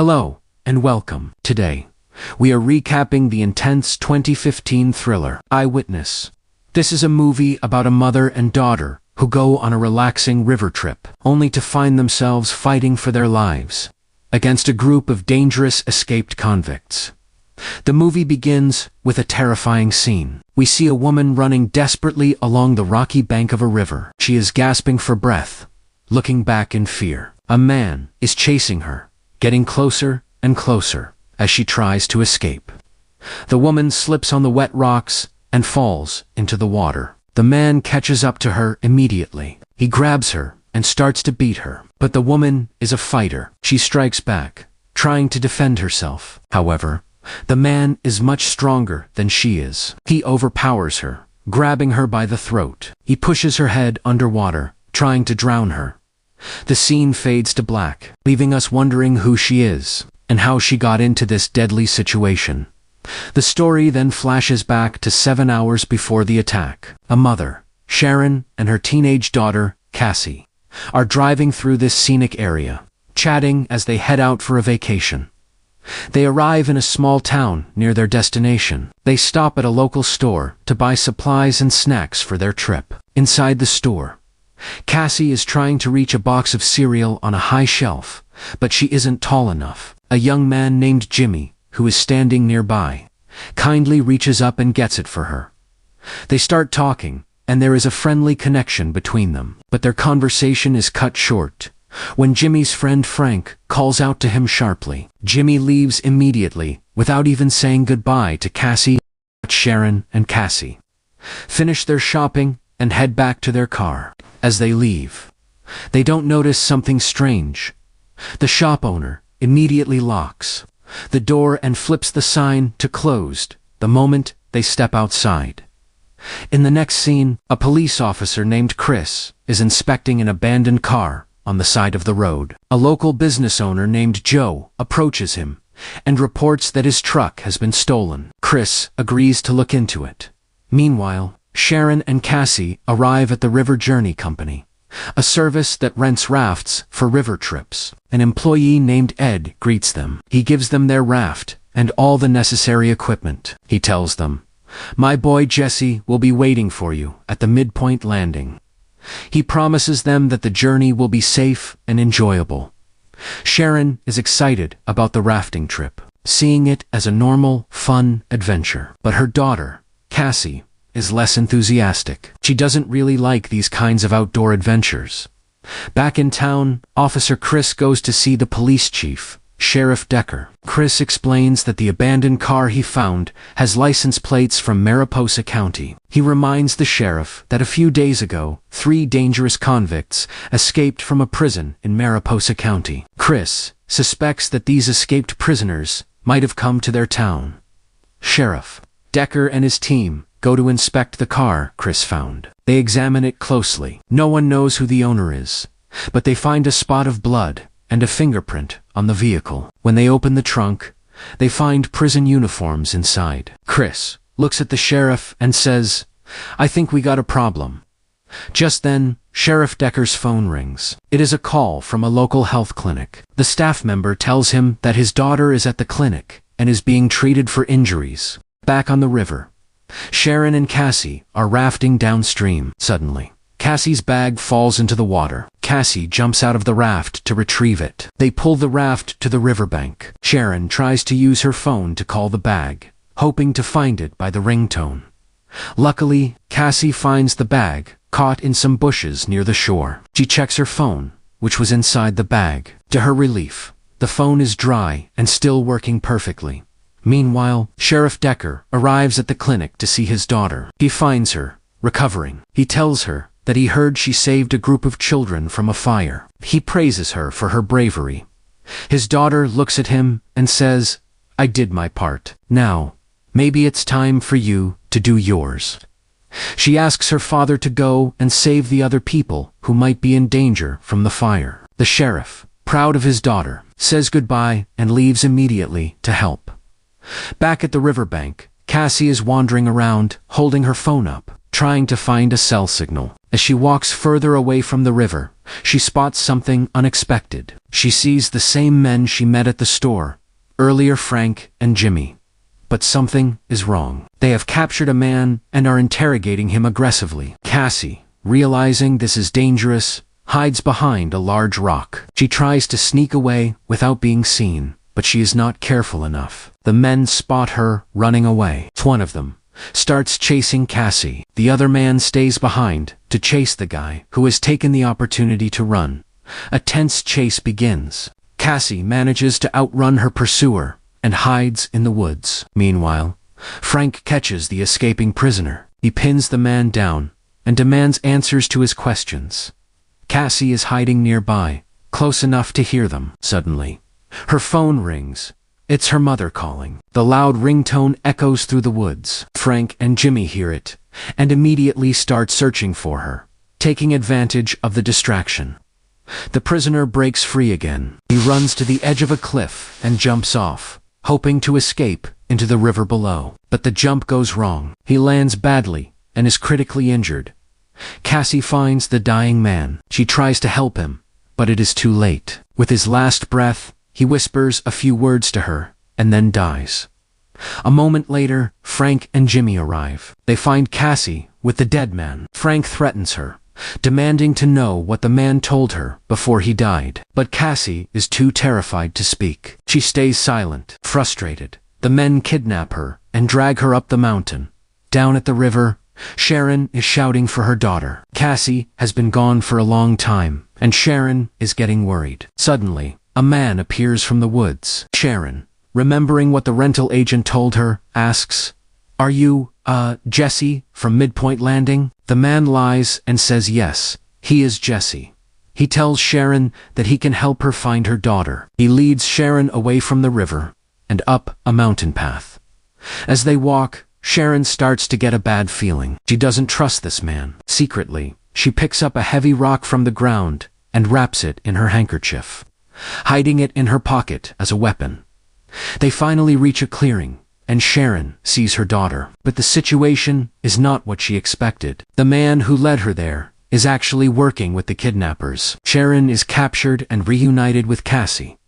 Hello, and welcome. Today, we are recapping the intense 2015 thriller, Eyewitness. This is a movie about a mother and daughter who go on a relaxing river trip, only to find themselves fighting for their lives against a group of dangerous escaped convicts. The movie begins with a terrifying scene. We see a woman running desperately along the rocky bank of a river. She is gasping for breath, looking back in fear. A man is chasing her, getting closer and closer as she tries to escape. The woman slips on the wet rocks and falls into the water. The man catches up to her immediately. He grabs her and starts to beat her. But the woman is a fighter. She strikes back, trying to defend herself. However, the man is much stronger than she is. He overpowers her, grabbing her by the throat. He pushes her head underwater, trying to drown her. The scene fades to black, leaving us wondering who she is and how she got into this deadly situation. The story then flashes back to 7 hours before the attack. A mother, Sharon, and her teenage daughter, Cassie, are driving through this scenic area, chatting as they head out for a vacation. They arrive in a small town near their destination. They stop at a local store to buy supplies and snacks for their trip. Inside the store, Cassie is trying to reach a box of cereal on a high shelf, but she isn't tall enough. A young man named Jimmy, who is standing nearby, kindly reaches up and gets it for her. They start talking, and there is a friendly connection between them. But their conversation is cut short when Jimmy's friend Frank calls out to him sharply. Jimmy leaves immediately, without even saying goodbye to Cassie. Sharon and Cassie finish their shopping and head back to their car. As they leave, they don't notice something strange. The shop owner immediately locks the door and flips the sign to closed the moment they step outside. In the next scene, a police officer named Chris is inspecting an abandoned car on the side of the road. A local business owner named Joe approaches him and reports that his truck has been stolen. Chris agrees to look into it. Meanwhile, Sharon and Cassie arrive at the River Journey Company, a service that rents rafts for river trips. An employee named Ed greets them. He gives them their raft and all the necessary equipment. He tells them, "My boy Jesse will be waiting for you at the midpoint landing." He promises them that the journey will be safe and enjoyable. Sharon is excited about the rafting trip, seeing it as a normal, fun adventure. But her daughter, Cassie, is less enthusiastic. She doesn't really like these kinds of outdoor adventures. Back in town, Officer Chris goes to see the police chief, Sheriff Decker. Chris explains that the abandoned car he found has license plates from Mariposa County. He reminds the sheriff that a few days ago, 3 dangerous convicts escaped from a prison in Mariposa County. Chris suspects that these escaped prisoners might have come to their town. Sheriff Decker and his team go to inspect the car Chris found. They examine it closely. No one knows who the owner is, but they find a spot of blood and a fingerprint on the vehicle. When they open the trunk, they find prison uniforms inside. Chris looks at the sheriff and says, "I think we got a problem." Just then, Sheriff Decker's phone rings. It is a call from a local health clinic. The staff member tells him that his daughter is at the clinic and is being treated for injuries. Back on the river, Sharon and Cassie are rafting downstream. Suddenly, Cassie's bag falls into the water. Cassie jumps out of the raft to retrieve it. They pull the raft to the riverbank. Sharon tries to use her phone to call the bag, hoping to find it by the ringtone. Luckily, Cassie finds the bag caught in some bushes near the shore. She checks her phone, which was inside the bag. To her relief, the phone is dry and still working perfectly. Meanwhile, Sheriff Decker arrives at the clinic to see his daughter. He finds her recovering. He tells her that he heard she saved a group of children from a fire. He praises her for her bravery. His daughter looks at him and says, "I did my part. Now, maybe it's time for you to do yours." She asks her father to go and save the other people who might be in danger from the fire. The sheriff, proud of his daughter, says goodbye and leaves immediately to help. Back at the riverbank, Cassie is wandering around, holding her phone up, trying to find a cell signal. As she walks further away from the river, she spots something unexpected. She sees the same men she met at the store, earlier Frank and Jimmy. But something is wrong. They have captured a man and are interrogating him aggressively. Cassie, realizing this is dangerous, hides behind a large rock. She tries to sneak away without being seen, but she is not careful enough. The men spot her running away. One of them starts chasing Cassie. The other man stays behind to chase the guy who has taken the opportunity to run. A tense chase begins. Cassie manages to outrun her pursuer and hides in the woods. Meanwhile, Frank catches the escaping prisoner. He pins the man down and demands answers to his questions. Cassie is hiding nearby, close enough to hear them. Suddenly, her phone rings. It's her mother calling. The loud ringtone echoes through the woods. Frank and Jimmy hear it and immediately start searching for her, taking advantage of the distraction. The prisoner breaks free again. He runs to the edge of a cliff and jumps off, hoping to escape into the river below. But the jump goes wrong. He lands badly and is critically injured. Cassie finds the dying man. She tries to help him, but it is too late. With his last breath, he whispers a few words to her and then dies. A moment later, Frank and Jimmy arrive. They find Cassie with the dead man. Frank threatens her, demanding to know what the man told her before he died. But Cassie is too terrified to speak. She stays silent. Frustrated, the men kidnap her and drag her up the mountain. Down at the river, Sharon is shouting for her daughter. Cassie has been gone for a long time, and Sharon is getting worried. Suddenly, a man appears from the woods. Sharon, remembering what the rental agent told her, asks, "Are you, Jesse from Midpoint Landing?" The man lies and says yes, he is Jesse. He tells Sharon that he can help her find her daughter. He leads Sharon away from the river and up a mountain path. As they walk, Sharon starts to get a bad feeling. She doesn't trust this man. Secretly, she picks up a heavy rock from the ground and wraps it in her handkerchief, hiding it in her pocket as a weapon. They finally reach a clearing, and Sharon sees her daughter. But the situation is not what she expected. The man who led her there is actually working with the kidnappers. Sharon is captured and reunited with Cassie,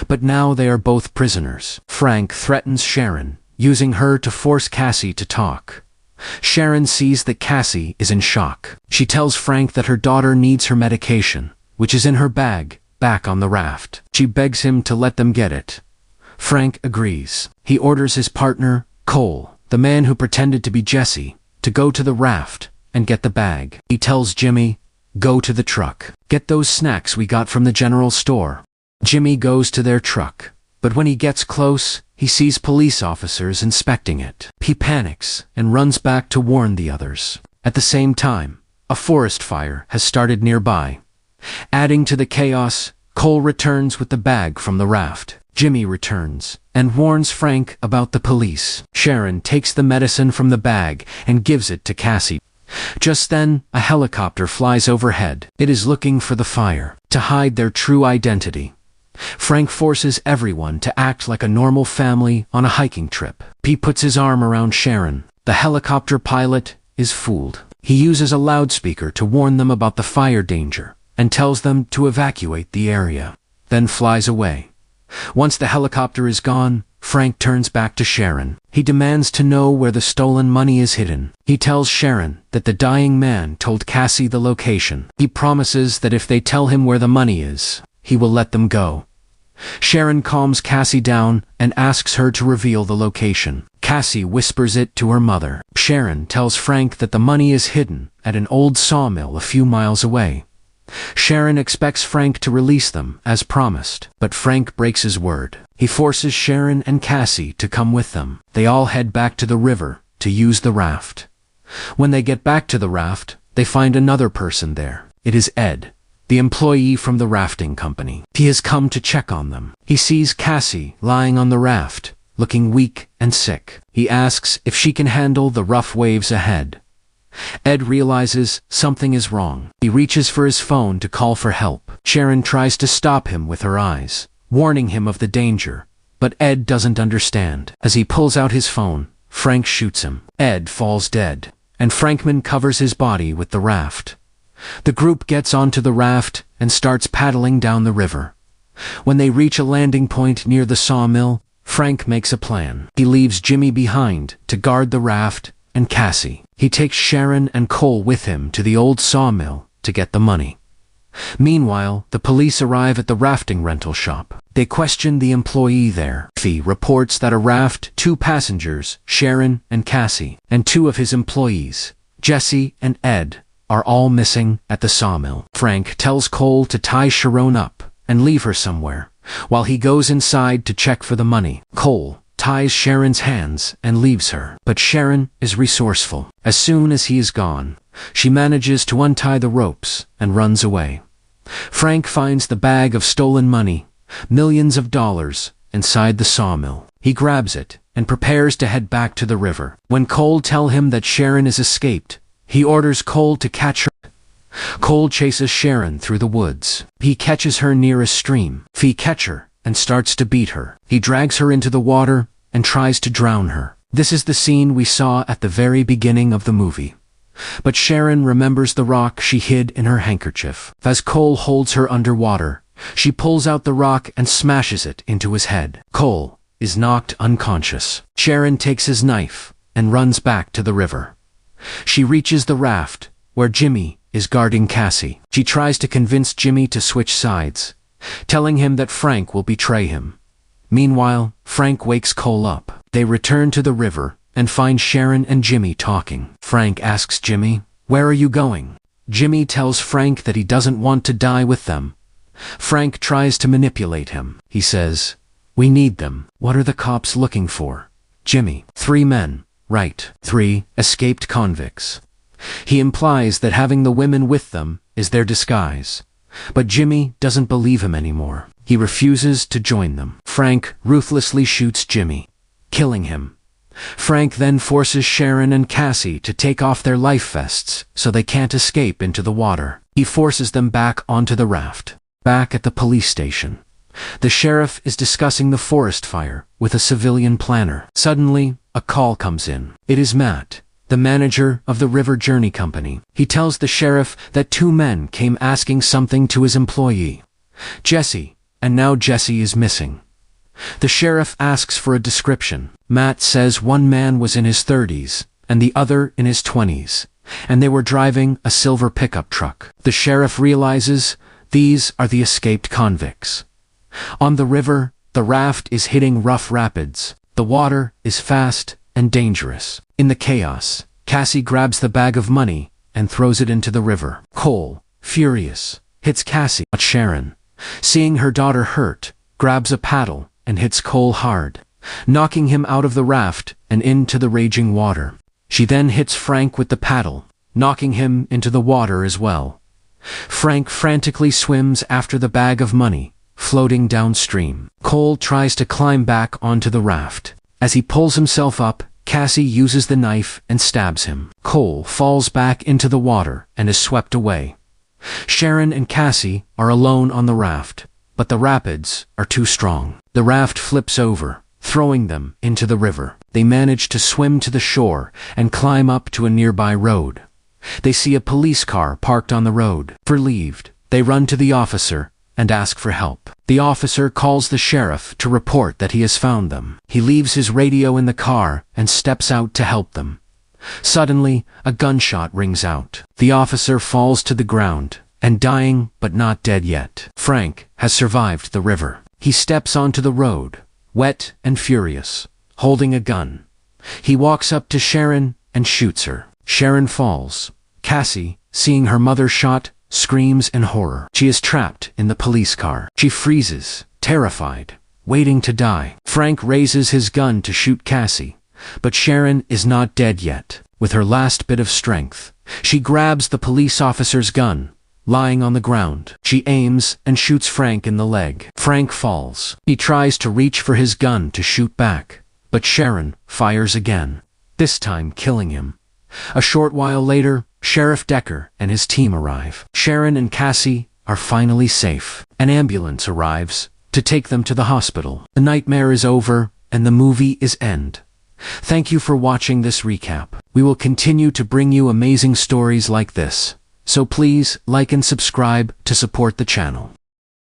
but now they are both prisoners. Frank threatens Sharon, using her to force Cassie to talk. Sharon sees that Cassie is in shock. She tells Frank that her daughter needs her medication, which is in her bag, back on the raft. She begs him to let them get it. Frank agrees. He orders his partner, Cole, the man who pretended to be Jesse, to go to the raft and get the bag. He tells Jimmy, "Go to the truck. Get those snacks we got from the general store." Jimmy goes to their truck, but when he gets close, he sees police officers inspecting it. He panics and runs back to warn the others. At the same time, a forest fire has started nearby. Adding to the chaos, Cole returns with the bag from the raft. Jimmy returns and warns Frank about the police. Sharon takes the medicine from the bag and gives it to Cassie. Just then, a helicopter flies overhead. It is looking for the fire. To hide their true identity, Frank forces everyone to act like a normal family on a hiking trip. He puts his arm around Sharon. The helicopter pilot is fooled. He uses a loudspeaker to warn them about the fire danger and tells them to evacuate the area, then flies away. Once the helicopter is gone, Frank turns back to Sharon. He demands to know where the stolen money is hidden. He tells Sharon that the dying man told Cassie the location. He promises that if they tell him where the money is, he will let them go. Sharon calms Cassie down and asks her to reveal the location. Cassie whispers it to her mother. Sharon tells Frank that the money is hidden at an old sawmill a few miles away. Sharon expects Frank to release them, as promised, but Frank breaks his word. He forces Sharon and Cassie to come with them. They all head back to the river to use the raft. When they get back to the raft, they find another person there. It is Ed, the employee from the rafting company. He has come to check on them. He sees Cassie lying on the raft, looking weak and sick. He asks if she can handle the rough waves ahead. Ed realizes something is wrong. He reaches for his phone to call for help. Sharon tries to stop him with her eyes, warning him of the danger, but Ed doesn't understand. As he pulls out his phone, Frank shoots him. Ed falls dead, and Frankman covers his body with the raft. The group gets onto the raft and starts paddling down the river. When they reach a landing point near the sawmill, Frank makes a plan. He leaves Jimmy behind to guard the raft and Cassie. He takes Sharon and Cole with him to the old sawmill to get the money. Meanwhile, the police arrive at the rafting rental shop. They question the employee there. He reports that a raft, 2 passengers, Sharon and Cassie, and 2 of his employees, Jesse and Ed, are all missing at the sawmill. Frank tells Cole to tie Sharon up and leave her somewhere, while he goes inside to check for the money. Cole ties Sharon's hands and leaves her, but Sharon is resourceful. As soon as he is gone, she manages to untie the ropes and runs away. Frank finds the bag of stolen money, millions of dollars, inside the sawmill. He grabs it and prepares to head back to the river. When Cole tells him that Sharon has escaped, he orders Cole to catch her. Cole chases Sharon through the woods. He catches her near a stream. He catches her and starts to beat her. He drags her into the water and tries to drown her. This is the scene we saw at the very beginning of the movie. But Sharon remembers the rock she hid in her handkerchief. As Cole holds her underwater, she pulls out the rock and smashes it into his head. Cole is knocked unconscious. Sharon takes his knife and runs back to the river. She reaches the raft, where Jimmy is guarding Cassie. She tries to convince Jimmy to switch sides, telling him that Frank will betray him. Meanwhile, Frank wakes Cole up. They return to the river and find Sharon and Jimmy talking. Frank asks Jimmy, "Where are you going?" Jimmy tells Frank that he doesn't want to die with them. Frank tries to manipulate him. He says, "We need them. What are the cops looking for?" Jimmy, 3 men. Right. 3 escaped convicts. He implies that having the women with them is their disguise. But Jimmy doesn't believe him anymore. He refuses to join them. Frank ruthlessly shoots Jimmy, killing him. Frank then forces Sharon and Cassie to take off their life vests so they can't escape into the water. He forces them back onto the raft. Back at the police station, the sheriff is discussing the forest fire with a civilian planner. Suddenly, a call comes in. It is Matt, the manager of the River Journey Company. He tells the sheriff that 2 men came asking something to his employee, Jesse, and now Jesse is missing. The sheriff asks for a description. Matt says one man was in his 30s and the other in his 20s, and they were driving a silver pickup truck. The sheriff realizes these are the escaped convicts. On the river, the raft is hitting rough rapids. The water is fast and dangerous. In the chaos, Cassie grabs the bag of money and throws it into the river. Cole, furious, hits Cassie. But Sharon, seeing her daughter hurt, grabs a paddle and hits Cole hard, knocking him out of the raft and into the raging water. She then hits Frank with the paddle, knocking him into the water as well. Frank frantically swims after the bag of money, floating downstream. Cole tries to climb back onto the raft. As he pulls himself up, Cassie uses the knife and stabs him. Cole falls back into the water and is swept away. Sharon and Cassie are alone on the raft, but the rapids are too strong. The raft flips over, throwing them into the river. They manage to swim to the shore and climb up to a nearby road. They see a police car parked on the road. Relieved, they run to the officer and ask for help. The officer calls the sheriff to report that he has found them. He leaves his radio in the car and steps out to help them. Suddenly, a gunshot rings out. The officer falls to the ground and dying but not dead yet. Frank has survived the river. He steps onto the road, wet and furious, holding a gun. He walks up to Sharon and shoots her. Sharon falls. Cassie, seeing her mother shot, screams in horror. She is trapped in the police car. She freezes, terrified, waiting to die. Frank raises his gun to shoot Cassie, but Sharon is not dead yet. With her last bit of strength, she grabs the police officer's gun, lying on the ground. She aims and shoots Frank in the leg. Frank falls. He tries to reach for his gun to shoot back, but Sharon fires again, this time killing him. A short while later, Sheriff Decker and his team arrive. Sharon and Cassie are finally safe. An ambulance arrives to take them to the hospital. The nightmare is over and the movie is end. Thank you for watching this recap. We will continue to bring you amazing stories like this. So please like and subscribe to support the channel.